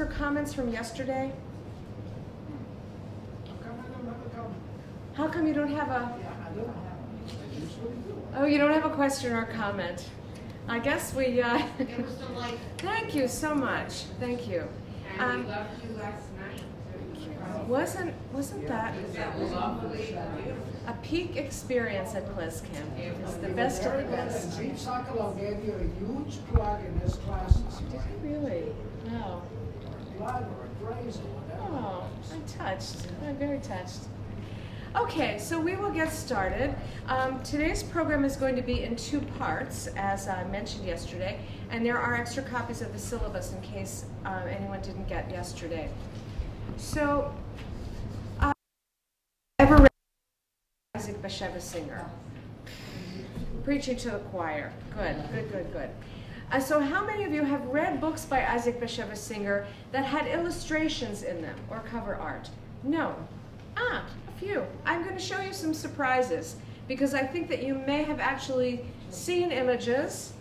or comments from yesterday? How come you don't have a... Oh, you don't have a question or a comment. I guess we... It was delightful. Thank you so much. Thank you. And we loved you last night. Wasn't that That was unbelievable. a peak experience at Ples Camp? It was the best of the best. Steve Sokolow gave you a huge plug in his classes. Did he really? No. Blood or praise or whatever. Oh, I'm touched. I'm very touched. Okay, so we will get started. Today's program is going to be in two parts, as I mentioned yesterday, and there are extra copies of the syllabus in case anyone didn't get yesterday. So, ever read Isaac Bashevis Singer? Preaching to the choir. Good, good, good, good. So how many of you have read books by Isaac Bashevis Singer that had illustrations in them or cover art? No. A few. I'm going to show you some surprises because I think that you may have actually seen images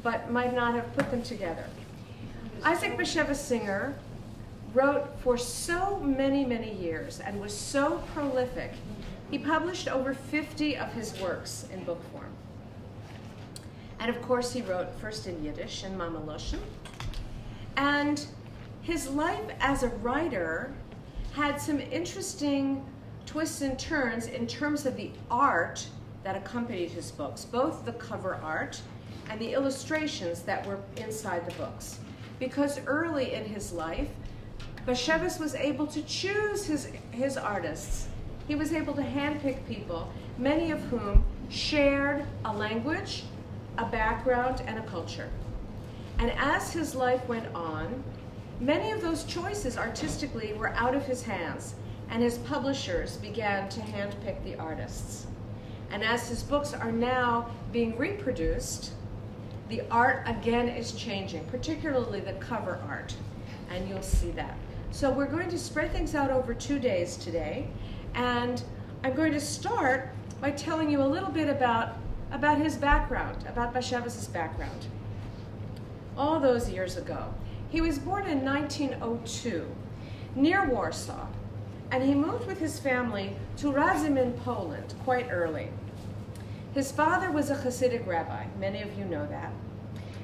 but might not have put them together. Isaac Bashevis Singer wrote for so many, many years and was so prolific. He published over 50 of his works in book form. And of course he wrote first in Yiddish and Mamaloshen. And his life as a writer had some interesting twists and turns in terms of the art that accompanied his books, both the cover art and the illustrations that were inside the books. Because early in his life, Bashevis was able to choose his artists. He was able to handpick people, many of whom shared a language, a background, and a culture. And as his life went on, many of those choices artistically were out of his hands, and his publishers began to handpick the artists. And as his books are now being reproduced, the art again is changing, particularly the cover art, and you'll see that. So we're going to spread things out over 2 days today, and I'm going to start by telling you a little bit about his background, about Bashevis's background. All those years ago. He was born in 1902, near Warsaw, and he moved with his family to Radzymin, Poland, quite early. His father was a Hasidic rabbi, many of you know that,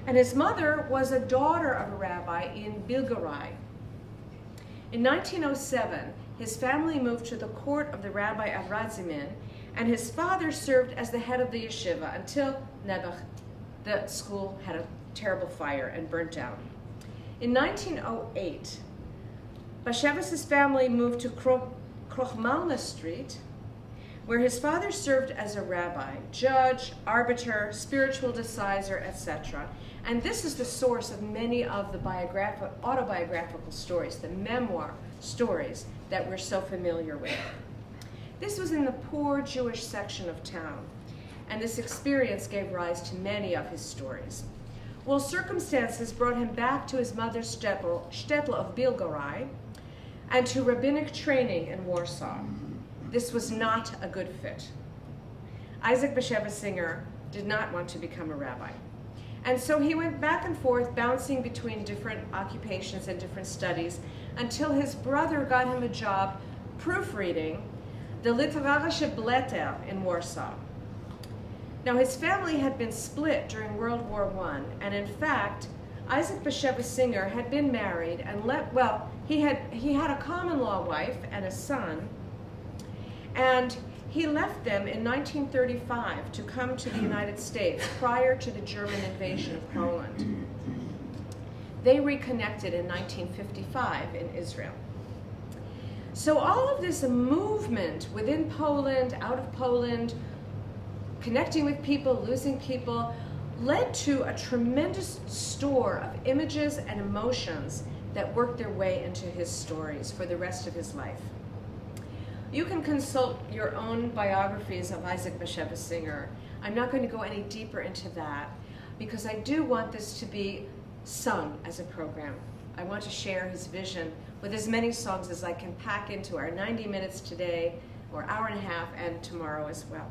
and his mother was a daughter of a rabbi in Bilgarai. In 1907, his family moved to the court of the rabbi of Radzymin, and his father served as the head of the yeshiva until Nebuch, the school had a terrible fire and burnt down. In 1908, Bashevis's family moved to Krochmalna Street, where his father served as a rabbi, judge, arbiter, spiritual decider, etc. And this is the source of many of the autobiographical stories, the memoir stories that we're so familiar with. This was in the poor Jewish section of town, and this experience gave rise to many of his stories. Well, circumstances brought him back to his mother's shtetl of Bilgarai and to rabbinic training in Warsaw. This was not a good fit. Isaac Bashevis Singer did not want to become a rabbi. And so he went back and forth, bouncing between different occupations and different studies, until his brother got him a job proofreading the Literarische Blätter in Warsaw. Now, his family had been split during World War I, and in fact, Isaac Bashevis Singer had been married and he had a common law wife and a son, and he left them in 1935 to come to the United States prior to the German invasion of Poland. They reconnected in 1955 in Israel. So all of this movement within Poland, out of Poland, connecting with people, losing people, led to a tremendous store of images and emotions that worked their way into his stories for the rest of his life. You can consult your own biographies of Isaac Bashevis Singer. I'm not going to go any deeper into that because I do want this to be sung as a program. I want to share his vision with as many songs as I can pack into our 90 minutes today, or hour and a half, and tomorrow as well.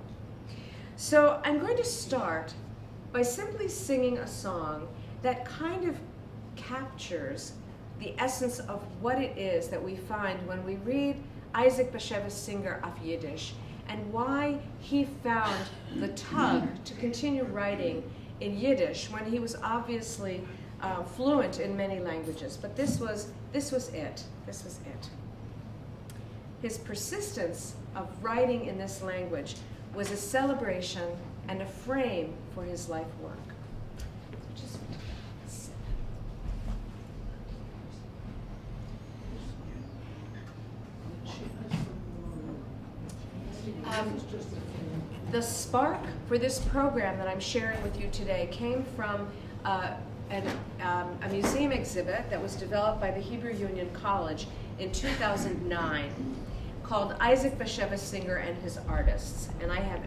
So I'm going to start by simply singing a song that kind of captures the essence of what it is that we find when we read Isaac Bashevis Singer of Yiddish, and why he found the tug to continue writing in Yiddish when he was obviously fluent in many languages. But this was it. This was it. His persistence of writing in this language was a celebration and a frame for his life work. The spark for this program that I'm sharing with you today came from a museum exhibit that was developed by the Hebrew Union College in 2009 called Isaac Bashevis Singer and His Artists. And I have